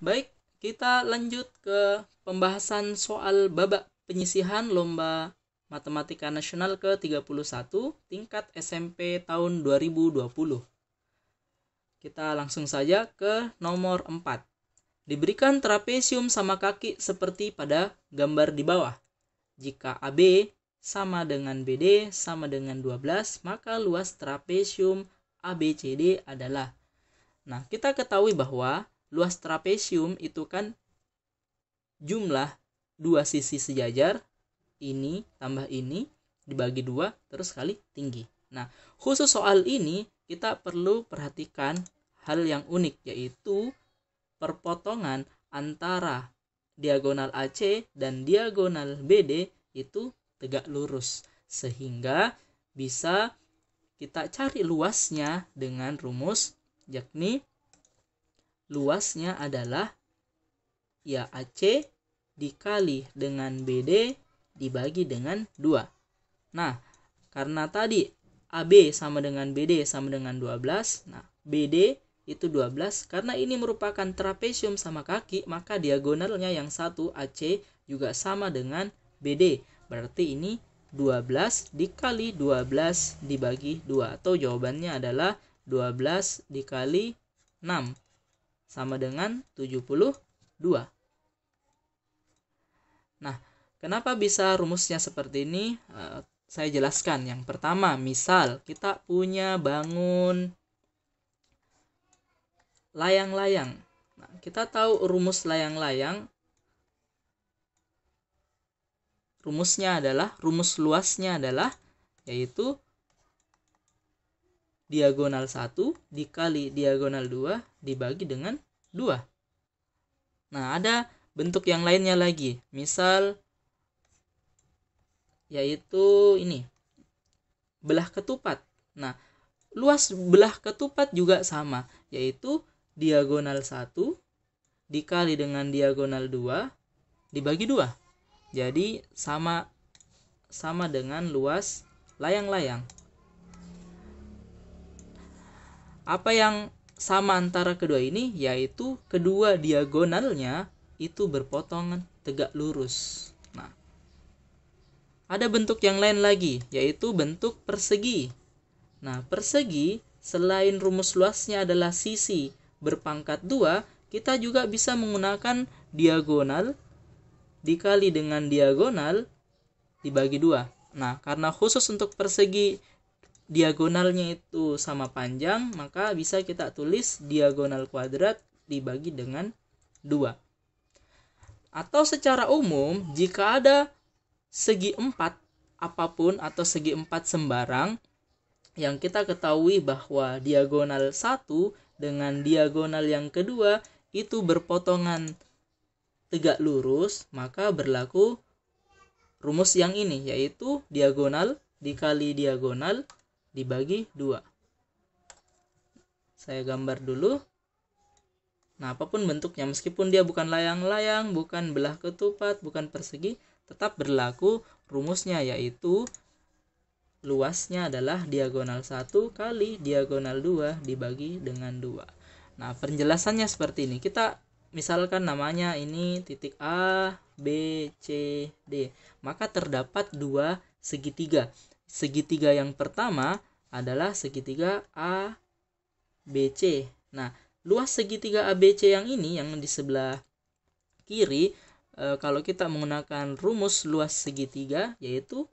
Baik, kita lanjut ke pembahasan soal babak penyisihan Lomba Matematika Nasional ke-31 tingkat SMP tahun 2020. Kita langsung saja ke nomor 4. Diberikan trapesium sama kaki seperti pada gambar di bawah. Jika AB sama dengan BD sama dengan 12, maka luas trapesium ABCD adalah. Nah, kita ketahui bahwa luas trapesium itu kan jumlah dua sisi sejajar, ini tambah ini dibagi 2 terus kali tinggi. Nah, khusus soal ini kita perlu perhatikan hal yang unik, yaitu perpotongan antara diagonal AC dan diagonal BD itu tegak lurus, sehingga bisa kita cari luasnya dengan rumus, yakni luasnya adalah ya AC dikali dengan BD dibagi dengan 2. Nah, karena tadi AB sama dengan BD sama dengan 12, nah BD itu 12, karena ini merupakan trapesium sama kaki, maka diagonalnya yang satu AC juga sama dengan BD. Berarti ini 12 dikali 12 dibagi 2, atau jawabannya adalah 12 dikali 6 sama dengan 72. Nah, kenapa bisa rumusnya seperti ini? Saya jelaskan. Yang pertama, misal kita punya bangun layang-layang. Nah, kita tahu rumus layang-layang. Rumus luasnya adalah yaitu diagonal 1 dikali diagonal 2 dibagi dengan 2. Nah, ada bentuk yang lainnya lagi. Misal yaitu ini, belah ketupat. Nah, luas belah ketupat juga sama, yaitu diagonal 1 dikali dengan diagonal 2 dibagi 2. Jadi sama dengan luas layang-layang. Apa yang sama antara kedua ini? Yaitu kedua diagonalnya itu berpotongan tegak lurus. Nah, ada bentuk yang lain lagi, yaitu bentuk persegi. Nah, persegi selain rumus luasnya adalah sisi berpangkat 2, kita juga bisa menggunakan diagonal dikali dengan diagonal dibagi 2. Nah, karena khusus untuk persegi diagonalnya itu sama panjang, maka bisa kita tulis diagonal kuadrat dibagi dengan 2. Atau secara umum, jika ada segi 4 apapun atau segi 4 sembarang, yang kita ketahui bahwa diagonal 1 dengan diagonal yang kedua itu berpotongan tegak lurus, maka berlaku rumus yang ini, yaitu diagonal dikali diagonal dibagi 2. Saya gambar dulu. Nah, apapun bentuknya, meskipun dia bukan layang-layang, bukan belah ketupat, bukan persegi, tetap berlaku rumusnya, yaitu luasnya adalah diagonal 1 kali diagonal 2 dibagi dengan 2. Nah, penjelasannya seperti ini. Kita misalkan namanya ini titik A, B, C, D. Maka terdapat dua segitiga. Segitiga yang pertama adalah segitiga A, B, C. Nah, luas segitiga ABC yang ini, yang di sebelah kiri, kalau kita menggunakan rumus luas segitiga, yaitu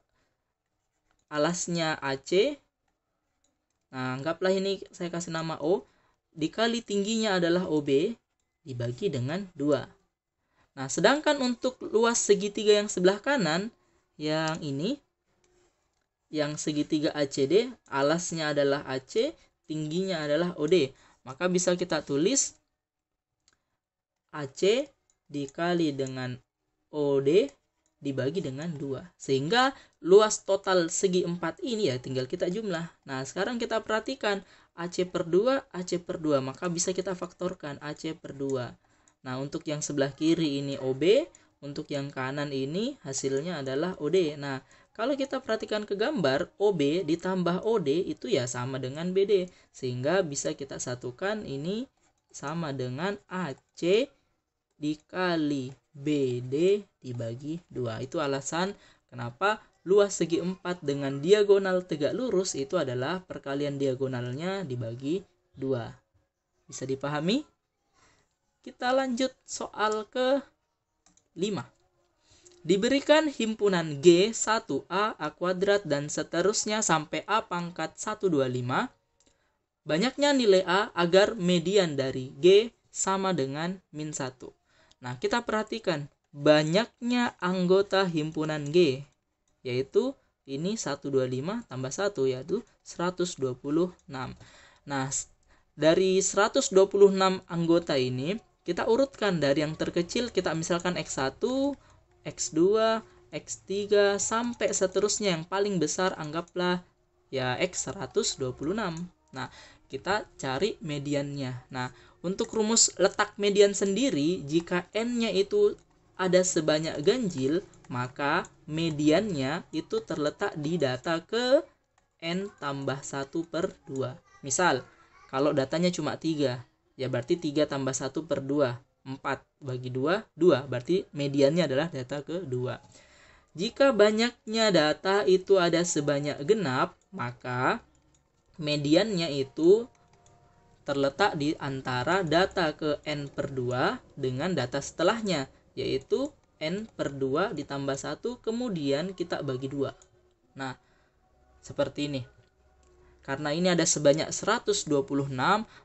alasnya AC. Nah, anggaplah ini saya kasih nama O, dikali tingginya adalah OB, dibagi dengan 2. Nah, sedangkan untuk luas segitiga yang sebelah kanan, yang ini, yang segitiga ACD, alasnya adalah AC, tingginya adalah OD. Maka bisa kita tulis AC dikali dengan OD dibagi dengan 2. Sehingga luas total segi 4 ini ya tinggal kita jumlah. Nah, sekarang kita perhatikan AC per 2, AC per 2. Maka bisa kita faktorkan AC per 2. Nah, untuk yang sebelah kiri ini OB, untuk yang kanan ini hasilnya adalah OD. Nah, kalau kita perhatikan ke gambar, OB ditambah OD itu ya sama dengan BD. Sehingga bisa kita satukan ini sama dengan AC dikali BD dibagi 2. Itu alasan kenapa luas segi 4 dengan diagonal tegak lurus itu adalah perkalian diagonalnya dibagi 2. Bisa dipahami? Kita lanjut soal ke 5. Diberikan himpunan G 1A, A kuadrat, dan seterusnya sampai A pangkat 125. Banyaknya nilai A agar median dari G sama dengan min 1. Nah, kita perhatikan banyaknya anggota himpunan G, yaitu ini 125 tambah 1, yaitu 126. Nah, dari 126 anggota ini, kita urutkan dari yang terkecil, kita misalkan X1, X2, X3, sampai seterusnya yang paling besar anggaplah ya X126. Nah, kita cari mediannya. Nah, untuk rumus letak median sendiri, jika N-nya itu ada sebanyak ganjil, maka mediannya itu terletak di data ke N tambah 1 per 2. Misal, kalau datanya cuma 3, ya berarti 3 tambah 1 per 2. 4 bagi 2, 2. Berarti mediannya adalah data ke-2. Jika banyaknya data itu ada sebanyak genap, maka mediannya itu terletak di antara data ke N per 2 dengan data setelahnya, yaitu N per 2 ditambah 1, kemudian kita bagi 2. Nah, seperti ini. Karena ini ada sebanyak 126,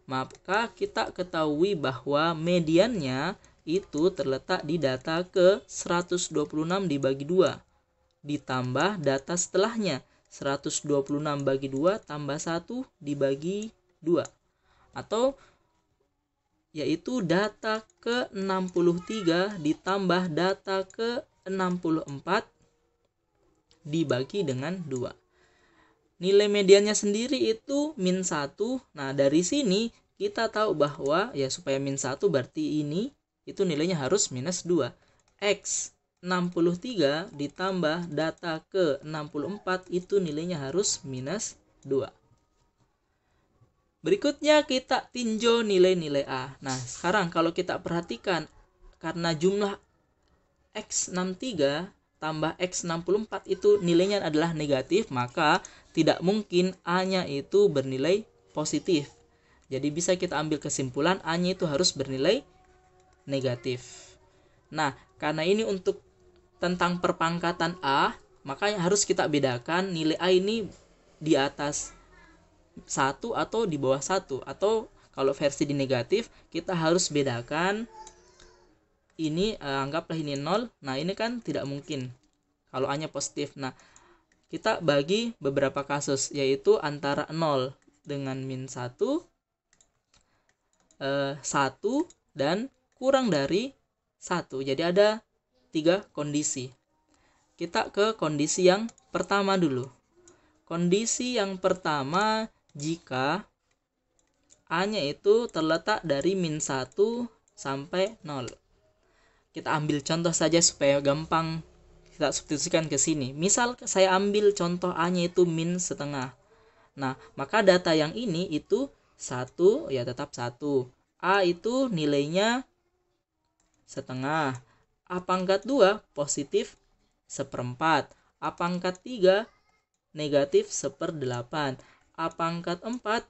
maka kita ketahui bahwa mediannya itu terletak di data ke 126 dibagi 2. Ditambah data setelahnya, 126 bagi 2 tambah 1 dibagi 2. Atau yaitu data ke 63 ditambah data ke 64 dibagi dengan 2. Nilai mediannya sendiri itu min 1. Nah, dari sini kita tahu bahwa ya supaya min 1 berarti ini itu nilainya harus minus 2. X 63 ditambah data ke 64 itu nilainya harus minus 2. Berikutnya kita tinjau nilai-nilai A. Nah, sekarang kalau kita perhatikan, karena jumlah X63 tambah X64 itu nilainya adalah negatif, maka tidak mungkin A-nya itu bernilai positif. Jadi bisa kita ambil kesimpulan A-nya itu harus bernilai negatif. Nah, karena ini untuk tentang perpangkatan A, makanya harus kita bedakan nilai A ini di atas 1 atau di bawah 1. Atau kalau versi di negatif, kita harus bedakan ini anggaplah ini 0. Nah, ini kan tidak mungkin kalau A-nya positif. Nah, kita bagi beberapa kasus, yaitu antara 0 dengan min 1, 1 dan kurang dari 1. Jadi ada 3 kondisi. Kita ke kondisi yang pertama dulu. Kondisi yang pertama, jika A-nya itu terletak dari min 1 sampai 0. Kita ambil contoh saja supaya gampang kita substitusikan ke sini. Misal saya ambil contoh A-nya itu min setengah. Nah, maka data yang ini itu 1, ya tetap 1. A itu nilainya setengah. A pangkat 2 positif 1/4. A pangkat 3 negatif 1/8. A pangkat 4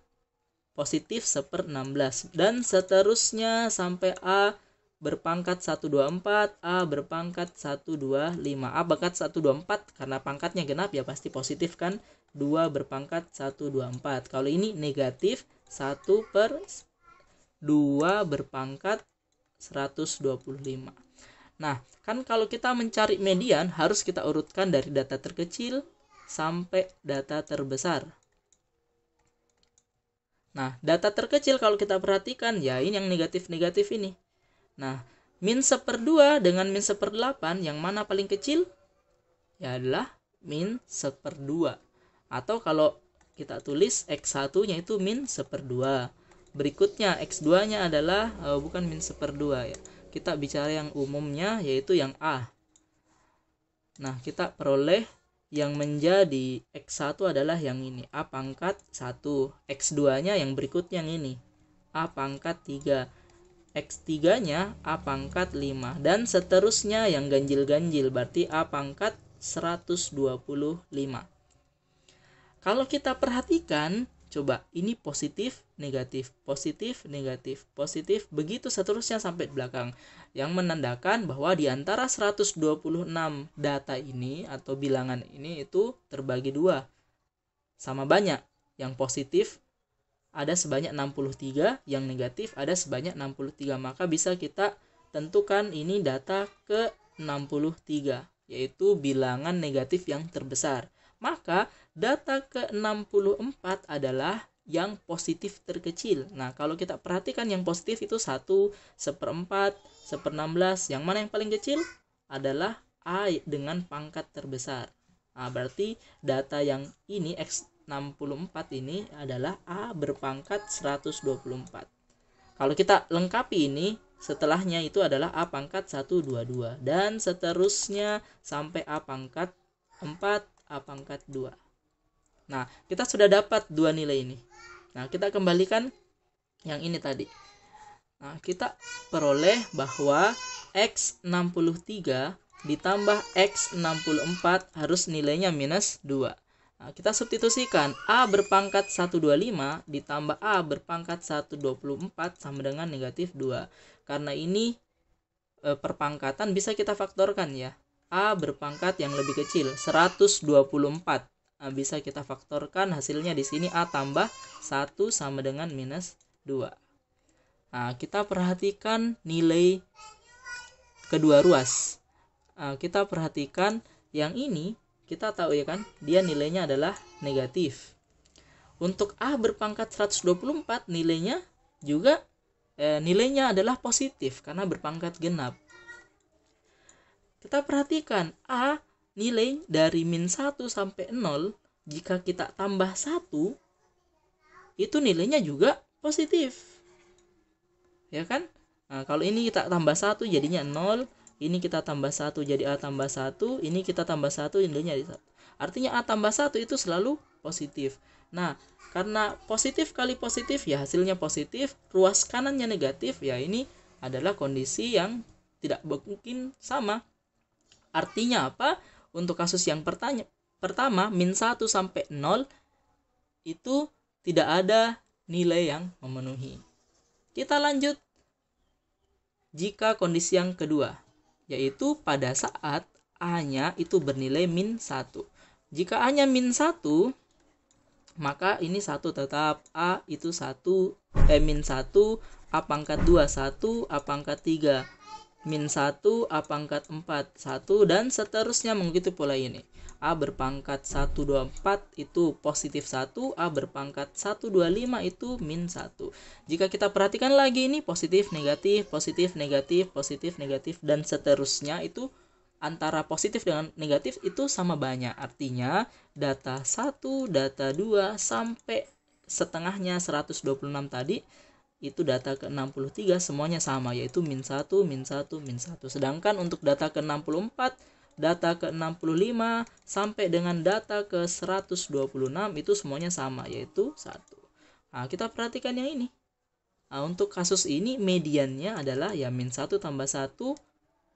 positif 1/16. Dan seterusnya sampai A berpangkat 124, A berpangkat 125. A pangkat 124 karena pangkatnya genap ya pasti positif kan. 2 berpangkat 124. Kalau ini negatif 1/2 berpangkat 125. Nah, kan kalau kita mencari median harus kita urutkan dari data terkecil sampai data terbesar. Nah, data terkecil kalau kita perhatikan ya ini yang negatif-negatif ini. Nah, min 1/2 dengan min 1/8 yang mana paling kecil? Ya adalah min 1/2. Atau kalau kita tulis X1-nya itu min 1/2. Berikutnya X2-nya adalah bukan min 1/2 ya. Kita bicara yang umumnya yaitu yang A. Nah, kita peroleh yang menjadi X1 adalah yang ini, A pangkat 1. X2-nya yang berikutnya yang ini, A pangkat 3. X3-nya A pangkat 5. Dan seterusnya yang ganjil-ganjil, berarti A pangkat 125. Kalau kita perhatikan, coba ini positif, negatif, positif, negatif, positif, begitu seterusnya sampai belakang. Yang menandakan bahwa di antara 126 data ini atau bilangan ini itu terbagi dua. Sama banyak. Yang positif ada sebanyak 63, yang negatif ada sebanyak 63. Maka bisa kita tentukan ini data ke-63, yaitu bilangan negatif yang terbesar. Maka data ke-64 adalah yang positif terkecil. Nah, kalau kita perhatikan yang positif itu 1, 1/4, 1/16. Yang mana yang paling kecil? Adalah A dengan pangkat terbesar. Nah, berarti data yang ini X64 ini adalah A berpangkat 124. Kalau kita lengkapi ini, setelahnya itu adalah A pangkat 122. Dan seterusnya sampai A pangkat 4, A pangkat 2. Nah, kita sudah dapat dua nilai ini. Nah, kita kembalikan yang ini tadi. Nah, kita peroleh bahwa X63 ditambah X64 harus nilainya minus 2. Nah, kita substitusikan A berpangkat 125 ditambah A berpangkat 124 sama dengan negatif 2. Karena ini perpangkatan bisa kita faktorkan ya. A berpangkat yang lebih kecil 124. Nah, bisa kita faktorkan, hasilnya di sini A tambah 1 sama dengan minus 2. Nah, kita perhatikan nilai kedua ruas. Nah, kita perhatikan yang ini, kita tahu ya kan, dia nilainya adalah negatif. Untuk A berpangkat 124 nilainya juga nilainya adalah positif karena berpangkat genap. Kita perhatikan A nilai dari min 1 sampai 0, jika kita tambah 1, itu nilainya juga positif. Ya kan? Nah, kalau ini kita tambah 1 jadinya 0, ini kita tambah 1 jadi A tambah 1, ini kita tambah 1 nilainya jadi 1. Artinya A tambah 1 itu selalu positif. Nah, karena positif kali positif ya hasilnya positif, ruas kanannya negatif, ya ini adalah kondisi yang tidak mungkin sama. Artinya apa? Untuk kasus yang pertama min 1 sampai 0 itu tidak ada nilai yang memenuhi. Kita lanjut jika kondisi yang kedua, yaitu pada saat A-nya itu bernilai min 1. Jika A-nya min 1, maka ini 1 tetap, A itu 1, min 1, A pangkat 2, 1, A pangkat 3, min 1, A pangkat 4, 1, dan seterusnya mengikuti pola ini. A berpangkat 124 itu positif 1, A berpangkat 125 itu min 1. Jika kita perhatikan lagi ini positif, negatif, positif, negatif, positif, negatif, dan seterusnya itu antara positif dengan negatif itu sama banyak. Artinya data 1, data 2, sampai setengahnya 126 tadi, itu data ke-63 semuanya sama, yaitu min 1, min 1, min 1. Sedangkan untuk data ke-64, data ke-65 sampai dengan data ke-126 itu semuanya sama, yaitu 1. Nah, kita perhatikan yang ini. Nah, untuk kasus ini mediannya adalah ya min 1 tambah 1,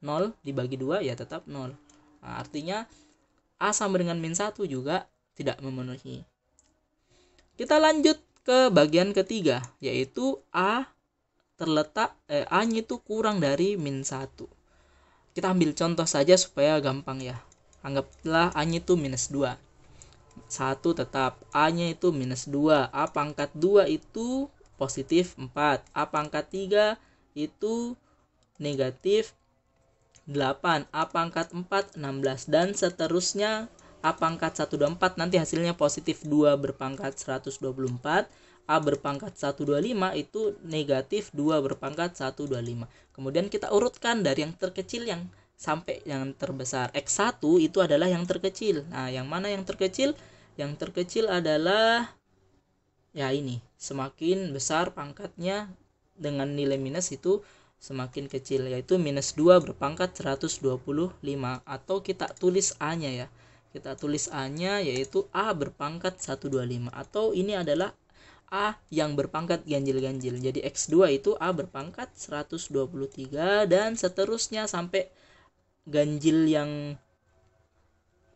0 dibagi 2 ya tetap 0. Nah, artinya A sama dengan min 1 juga tidak memenuhi. Kita lanjut ke bagian ketiga, yaitu A terletak A-nya itu kurang dari min 1. Kita ambil contoh saja supaya gampang ya. Anggaplah A-nya itu minus 2. 1 tetap, A-nya itu minus 2. A pangkat 2 itu positif 4. A pangkat 3 itu negatif 8. A pangkat 4, 16. Dan seterusnya A pangkat 124 nanti hasilnya positif 2 berpangkat 124. A berpangkat 125 itu negatif 2 berpangkat 125. Kemudian kita urutkan dari yang terkecil yang sampai yang terbesar. X1 itu adalah yang terkecil. Nah, yang mana yang terkecil? Yang terkecil adalah ya ini. Semakin besar pangkatnya dengan nilai minus itu semakin kecil, yaitu minus 2 berpangkat 125. Atau kita tulis A-nya ya. Kita tulis A-nya yaitu A berpangkat 125. Atau ini adalah A yang berpangkat ganjil-ganjil. Jadi X2 itu A berpangkat 123 dan seterusnya sampai ganjil yang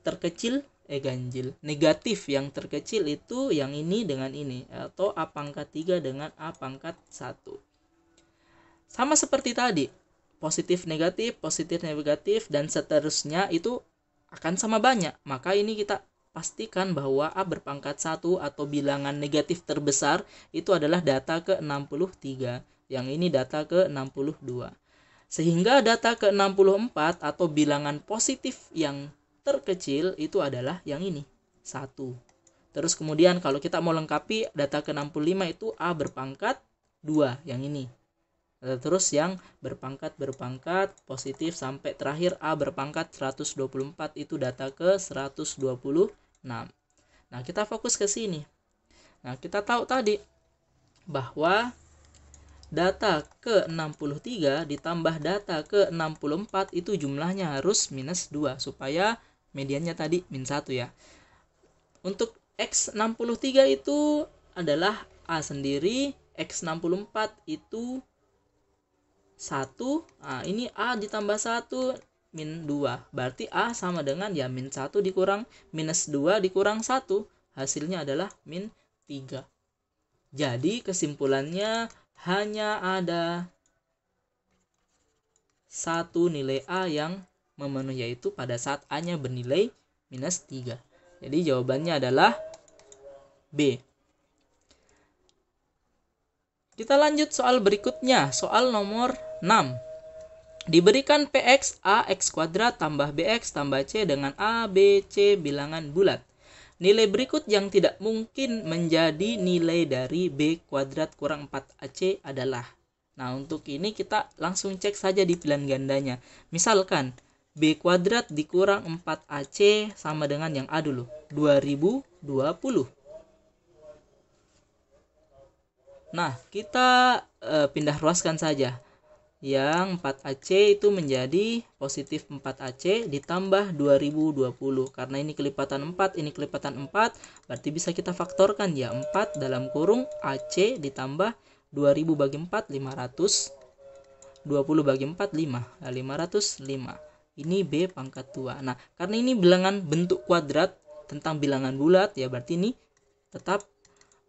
terkecil, ganjil negatif yang terkecil itu yang ini dengan ini, atau A pangkat 3 dengan A pangkat 1. Sama seperti tadi, positif negatif dan seterusnya itu akan sama banyak. Maka ini kita pastikan bahwa A berpangkat 1 atau bilangan negatif terbesar itu adalah data ke-63. Yang ini data ke-62. Sehingga data ke-64 atau bilangan positif yang terkecil itu adalah yang ini, 1. Terus kemudian kalau kita mau lengkapi data ke-65 itu A berpangkat 2, yang ini. Terus yang berpangkat positif sampai terakhir A berpangkat 124 itu data ke 126. Nah, kita fokus ke sini. Nah, kita tahu tadi bahwa data ke-63 ditambah data ke-64 itu jumlahnya harus minus 2 supaya mediannya tadi min 1 ya. Untuk X63 itu adalah A sendiri, X64 itu 1, nah ini A ditambah 1 min 2, berarti A sama dengan ya min 1 dikurang minus 2 dikurang 1, hasilnya adalah min 3. Jadi kesimpulannya hanya ada satu nilai A yang memenuhi, yaitu pada saat A nya bernilai minus 3. Jadi jawabannya adalah B. Kita lanjut soal berikutnya, soal nomor 6. Diberikan PX A X kuadrat tambah BX tambah C dengan A, B, C bilangan bulat. Nilai berikut yang tidak mungkin menjadi nilai dari B kuadrat kurang 4AC adalah. Nah, untuk ini kita langsung cek saja di pilihan gandanya. Misalkan B kuadrat dikurang 4AC sama dengan yang A dulu, 2020. Nah, kita pindah ruaskan saja. Yang 4AC itu menjadi positif 4AC ditambah 2020. Karena ini kelipatan 4, ini kelipatan 4, berarti bisa kita faktorkan ya. 4 dalam kurung AC ditambah 2000 bagi 4, 500. 20 bagi 4, 5. Nah, 505. Ini B pangkat 2. Nah, karena ini bilangan bentuk kuadrat tentang bilangan bulat ya, berarti ini tetap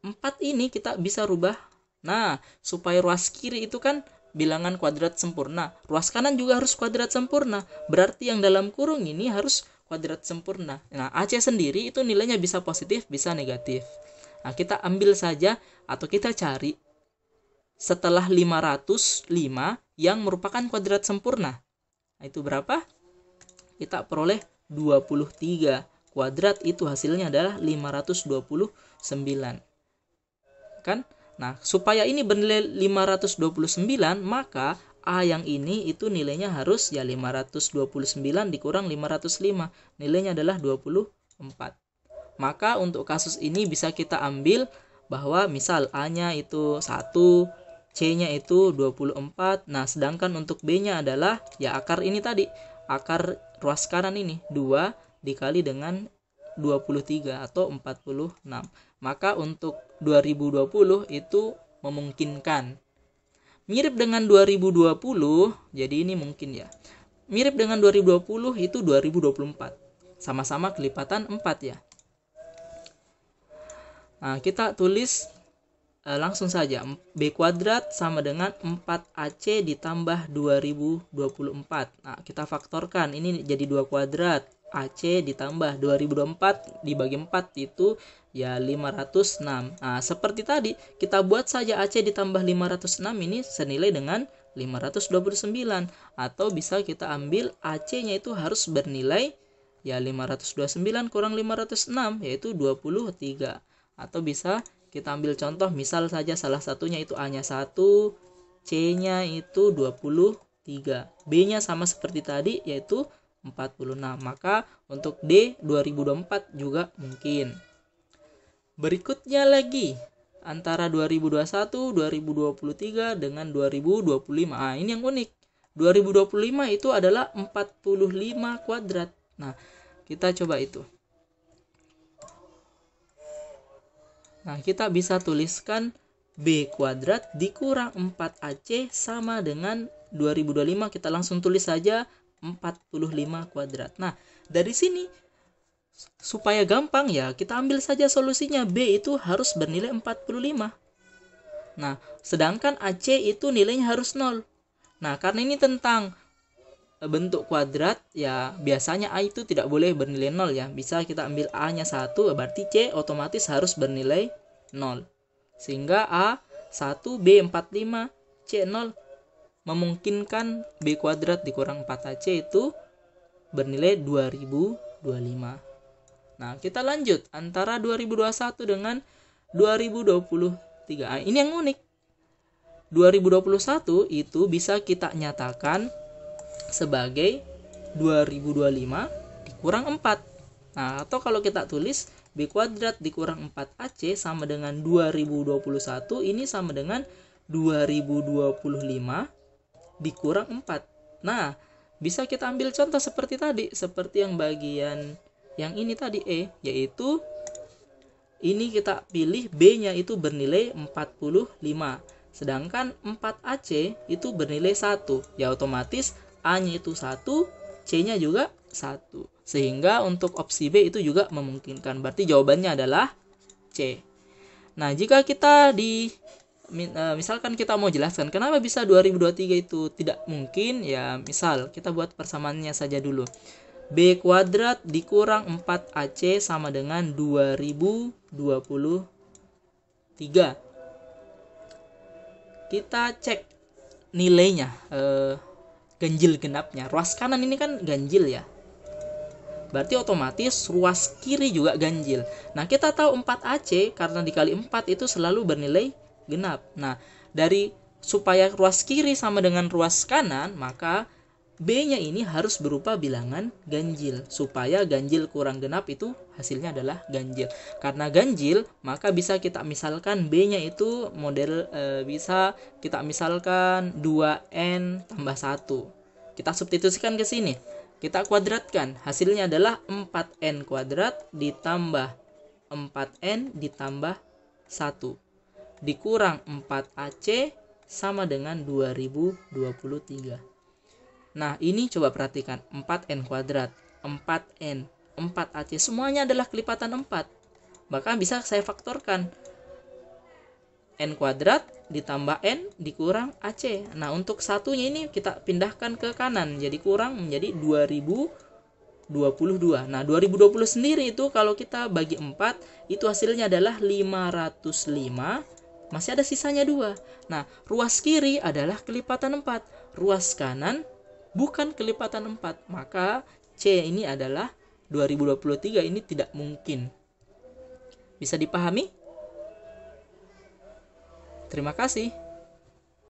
4 ini kita bisa rubah. Nah, supaya ruas kiri itu kan bilangan kuadrat sempurna, ruas kanan juga harus kuadrat sempurna. Berarti yang dalam kurung ini harus kuadrat sempurna. Nah, AC sendiri itu nilainya bisa positif, bisa negatif. Nah, kita ambil saja atau kita cari setelah 505 yang merupakan kuadrat sempurna. Nah, itu berapa? Kita peroleh 23. Kuadrat itu hasilnya adalah 529. Kan? Nah, supaya ini bernilai 529, maka A yang ini itu nilainya harus ya 529 dikurang 505. Nilainya adalah 24. Maka untuk kasus ini bisa kita ambil bahwa misal A-nya itu 1, C-nya itu 24. Nah, sedangkan untuk B-nya adalah ya akar ini tadi. Akar ruas kanan ini 2 dikali dengan 23 atau 46. Maka untuk 2020 itu memungkinkan. Mirip dengan 2020, jadi ini mungkin ya. Mirip dengan 2020 itu 2024. Sama-sama kelipatan 4 ya. Nah, kita tulis langsung saja. B kuadrat sama dengan 4AC ditambah 2024. Nah, kita faktorkan. Ini jadi 2 kuadrat. AC ditambah 2024 dibagi 4 itu ya 506. Nah, seperti tadi kita buat saja AC ditambah 506 ini senilai dengan 529, atau bisa kita ambil AC-nya itu harus bernilai ya 529 kurang 506 yaitu 23. Atau bisa kita ambil contoh, misal saja salah satunya itu A-nya 1, C-nya itu 23, B-nya sama seperti tadi yaitu 46. Maka untuk D 2024 juga mungkin. Berikutnya lagi antara 2021, 2023 dengan 2025. Ah, ini yang unik. 2025 itu adalah 45 kuadrat. Nah, kita coba itu. Nah, kita bisa tuliskan B kuadrat dikurang 4AC sama dengan 2025. Kita langsung tulis saja 45 kuadrat. Nah, dari sini supaya gampang ya, kita ambil saja solusinya. B itu harus bernilai 45. Nah, sedangkan AC itu nilainya harus 0. Nah, karena ini tentang bentuk kuadrat, ya biasanya A itu tidak boleh bernilai 0 ya. Bisa kita ambil A-nya 1, berarti C otomatis harus bernilai 0. Sehingga A 1, B 45, C 0. Memungkinkan B kuadrat dikurang 4AC itu bernilai 2025. Nah, kita lanjut antara 2021 dengan 2023. Ini yang unik. 2021 itu bisa kita nyatakan sebagai 2025 dikurang 4. Nah, atau kalau kita tulis B kuadrat dikurang 4AC sama dengan 2021, ini sama dengan 2025 dikurang 4. Nah, bisa kita ambil contoh seperti tadi, seperti yang bagian yang ini tadi E, yaitu ini kita pilih B-nya itu bernilai 45. Sedangkan 4AC itu bernilai 1. Ya otomatis A-nya itu 1, C-nya juga 1. Sehingga untuk opsi B itu juga memungkinkan. Berarti jawabannya adalah C. Nah, jika kita misalkan kita mau jelaskan kenapa bisa 2023 itu tidak mungkin, ya misal kita buat persamaannya saja dulu. B kuadrat dikurang 4AC sama dengan 2023. Kita cek nilainya, ganjil genapnya. Ruas kanan ini kan ganjil ya, berarti otomatis ruas kiri juga ganjil. Nah, kita tahu 4AC karena dikali 4 itu selalu bernilai genap. Nah, dari supaya ruas kiri sama dengan ruas kanan, maka B-nya ini harus berupa bilangan ganjil. Supaya ganjil kurang genap itu hasilnya adalah ganjil. Karena ganjil, maka bisa kita misalkan B-nya itu model bisa kita misalkan 2N tambah 1. Kita substitusikan ke sini. Kita kuadratkan. Hasilnya adalah 4N kuadrat ditambah 4N ditambah 1. Dikurang 4AC sama dengan 2023. Nah, ini coba perhatikan. 4N kuadrat, 4N, 4AC. Semuanya adalah kelipatan 4. Bahkan bisa saya faktorkan. N kuadrat ditambah N dikurang AC. Nah, untuk satunya ini kita pindahkan ke kanan. Jadi kurang menjadi 2022. Nah, 2020 sendiri itu kalau kita bagi 4, itu hasilnya adalah 505. Masih ada sisanya 2. Nah, ruas kiri adalah kelipatan 4. Ruas kanan bukan kelipatan 4. Maka C ini adalah 2023 ini tidak mungkin. Bisa dipahami? Terima kasih.